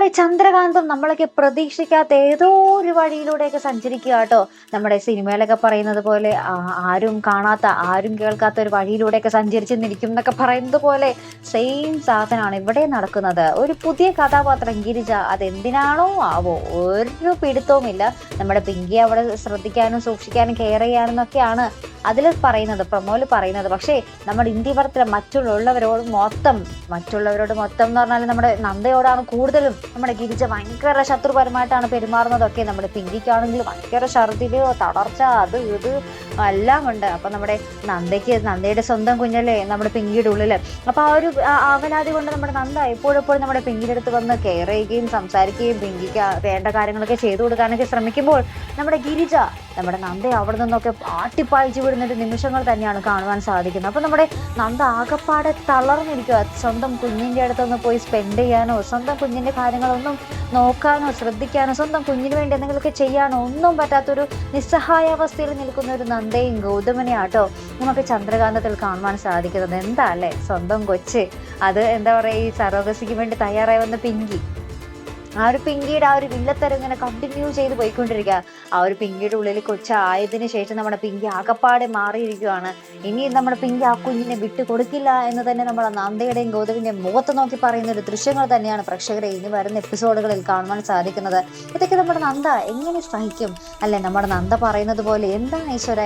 നമ്മുടെ ചന്ദ്രകാന്തം നമ്മളൊക്കെ പ്രതീക്ഷിക്കാത്ത ഏതോ ഒരു വഴിയിലൂടെയൊക്കെ സഞ്ചരിക്കുക കേട്ടോ. നമ്മുടെ സിനിമയിലൊക്കെ പറയുന്നത് പോലെ ആരും കാണാത്ത ആരും കേൾക്കാത്ത ഒരു വഴിയിലൂടെയൊക്കെ സഞ്ചരിച്ച് നിൽക്കും എന്നൊക്കെ പറയുന്നത് പോലെ സെയിം സാധനമാണ് ഇവിടെ നടക്കുന്നത്. ഒരു പുതിയ കഥാപാത്രം ഗിരിജ, അതെന്തിനാണോ ആവോ ഒരു പിടുത്തവുമില്ല. നമ്മുടെ പിങ്കി അവിടെ ശ്രദ്ധിക്കാനും സൂക്ഷിക്കാനും കെയർ ചെയ്യാനും എന്നൊക്കെയാണ് അതിൽ പറയുന്നത്, പ്രൊമോയിൽ പറയുന്നത്. പക്ഷേ നമ്മുടെ ഇന്ത്യവർത്തിലെ മറ്റുള്ളവരോട് മൊത്തം എന്ന് പറഞ്ഞാൽ നമ്മുടെ നന്ദയോടാണ് കൂടുതലും നമ്മുടെ ഗിരിജ ഭയങ്കര ശത്രുപരമായിട്ടാണ് പെരുമാറുന്നതൊക്കെ. നമ്മുടെ പിങ്കിക്കാണെങ്കിൽ ഭയങ്കര ഛർദിലോ തളർച്ച അത് ഇത് എല്ലാം ഉണ്ട്. അപ്പൊ നമ്മുടെ നന്ദയുടെ സ്വന്തം കുഞ്ഞല്ലേ നമ്മുടെ പിങ്കിയുടെ ഉള്ളില്. അപ്പൊ ആ ഒരു അവലാതി കൊണ്ട് നമ്മുടെ നന്ദ എപ്പോഴെപ്പോഴും നമ്മുടെ പിങ്കിയുടെ അടുത്ത് വന്ന് കെയർ ചെയ്യുകയും സംസാരിക്കുകയും പിങ്കിക്ക് വേണ്ട കാര്യങ്ങളൊക്കെ ചെയ്തു കൊടുക്കാനൊക്കെ ശ്രമിക്കുമ്പോൾ നമ്മുടെ ഗിരിജ നമ്മുടെ നന്ദയെ അവിടെ നിന്നൊക്കെ ആട്ടിപ്പായിച്ചു വിടുന്നൊരു നിമിഷങ്ങൾ തന്നെയാണ് കാണുവാൻ സാധിക്കുന്നത്. അപ്പൊ നമ്മുടെ നന്ദ ആകപ്പാടെ തളർന്നിരിക്കുക. സ്വന്തം കുഞ്ഞിൻ്റെ അടുത്തൊന്ന് പോയി സ്പെൻഡ് ചെയ്യാനോ സ്വന്തം കുഞ്ഞിൻ്റെ കാര്യങ്ങളൊന്നും നോക്കാനോ ശ്രദ്ധിക്കാനോ സ്വന്തം കുഞ്ഞിന് വേണ്ടി എന്തെങ്കിലുമൊക്കെ ചെയ്യാനോ ഒന്നും പറ്റാത്തൊരു നിസ്സഹായാവസ്ഥയിൽ നിൽക്കുന്ന ഒരു നന്ദയും ഗൗതമനെയാട്ടോ നമുക്ക് ചന്ദ്രകാന്തത്തിൽ കാണുവാൻ സാധിക്കുന്നത്. എന്താ അല്ലേ സ്വന്തം കൊച്ച്, അത് എന്താ പറയുക, ഈ സറോഗസിക്ക് വേണ്ടി തയ്യാറായി വന്ന പിങ്കി, ആ ഒരു പിങ്കിയുടെ ആ ഒരു വില്ലത്തരം ഇങ്ങനെ കണ്ടിന്യൂ ചെയ്ത് പോയിക്കൊണ്ടിരിക്കുക. ആ ഒരു പിങ്കിയുടെ ഉള്ളിൽ കൊച്ചായതിനു ശേഷം നമ്മുടെ പിങ്കി ആകപ്പാടെ മാറിയിരിക്കുകയാണ്. ഇനി നമ്മുടെ പിങ്കി ആ കുഞ്ഞിനെ വിട്ടു കൊടുക്കില്ല എന്ന് തന്നെ നമ്മുടെ നന്ദയുടെയും ഗൗതമിന്റെയും മുഖത്ത് നോക്കി പറയുന്ന ഒരു ദൃശ്യങ്ങൾ തന്നെയാണ് പ്രേക്ഷകരെ ഇനി വരുന്ന എപ്പിസോഡുകളിൽ കാണുവാൻ സാധിക്കുന്നത്. ഇതൊക്കെ നമ്മുടെ നന്ദ എങ്ങനെ സഹിക്കും അല്ലെ? നമ്മുടെ നന്ദ പറയുന്നത് പോലെ എന്താണ് ഈശ്വര,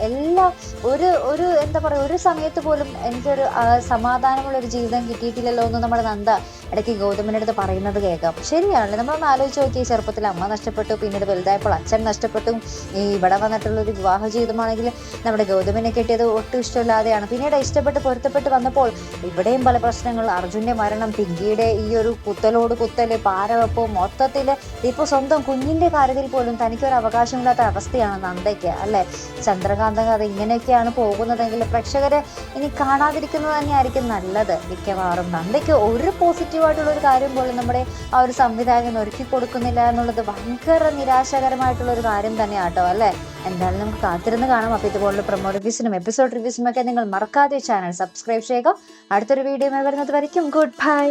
എല്ലാ ഒരു എന്താ പറയുക, ഒരു സമയത്ത് പോലും എനിക്കൊരു സമാധാനമുള്ള ഒരു ജീവിതം കിട്ടിയിട്ടില്ലല്ലോ എന്ന് നമ്മുടെ നന്ദ ഇടയ്ക്ക് ഗൗതമിൻ്റെ അടുത്ത് പറയുന്നത് കേൾക്കാം. ശരിയാണല്ലേ? നമ്മളൊന്ന് ആലോചിച്ച് നോക്കി. ചെറുപ്പത്തിൽ അമ്മ നഷ്ടപ്പെട്ടു, പിന്നീട് വലുതായപ്പോൾ അച്ഛൻ നഷ്ടപ്പെട്ടു. ഈ ഇവിടെ വന്നിട്ടുള്ള ഒരു വിവാഹ ജീവിതമാണെങ്കിൽ നമ്മുടെ ഗൗതമിനെ കിട്ടിയത് ഒട്ടും ഇഷ്ടമില്ലാതെയാണ്. പിന്നീട് ഇഷ്ടപ്പെട്ട് പൊരുത്തപ്പെട്ട് വന്നപ്പോൾ ഇവിടെയും പല പ്രശ്നങ്ങൾ, അർജുൻ്റെ മരണം, പിങ്കിയുടെ ഈ ഒരു കുത്തല്, പാരവെപ്പും, മൊത്തത്തിൽ ഇപ്പോൾ സ്വന്തം കുഞ്ഞിൻ്റെ കാര്യത്തിൽ പോലും തനിക്കൊരു അവകാശമില്ലാത്ത അവസ്ഥയാണ് നന്ദയ്ക്ക് അല്ലേ? ചന്ദ്രകാന്തൻ അത് ഇങ്ങനെയൊക്കെയാണ് പോകുന്നതെങ്കിൽ പ്രേക്ഷകരെ ഇനി കാണാതിരിക്കുന്നത് തന്നെയായിരിക്കും നല്ലത്. മിക്കവാറും നന്ദയ്ക്ക് ഒരു പോസിറ്റീവായിട്ടുള്ളൊരു കാര്യം പോലും നമ്മുടെ ആ ഒരു സംവിധായകൻ ഒരുക്കി കൊടുക്കുന്നില്ല എന്നുള്ളത് ഭയങ്കര നിരാശകരമായിട്ടുള്ളൊരു കാര്യം തന്നെയാട്ടോ അല്ലേ? എന്തായാലും നമുക്ക് കാത്തിരുന്ന് കാണാം. അപ്പോൾ ഇതുപോലുള്ള പ്രൊമോ റിവ്യൂസിനും എപ്പിസോഡ് റിവ്യൂസിനും ഒക്കെ നിങ്ങൾ മറക്കാതെ ചാനൽ സബ്സ്ക്രൈബ് ചെയ്യുക. അടുത്തൊരു വീഡിയോ വരുന്നത് വരയ്ക്കും ഗുഡ് ബൈ.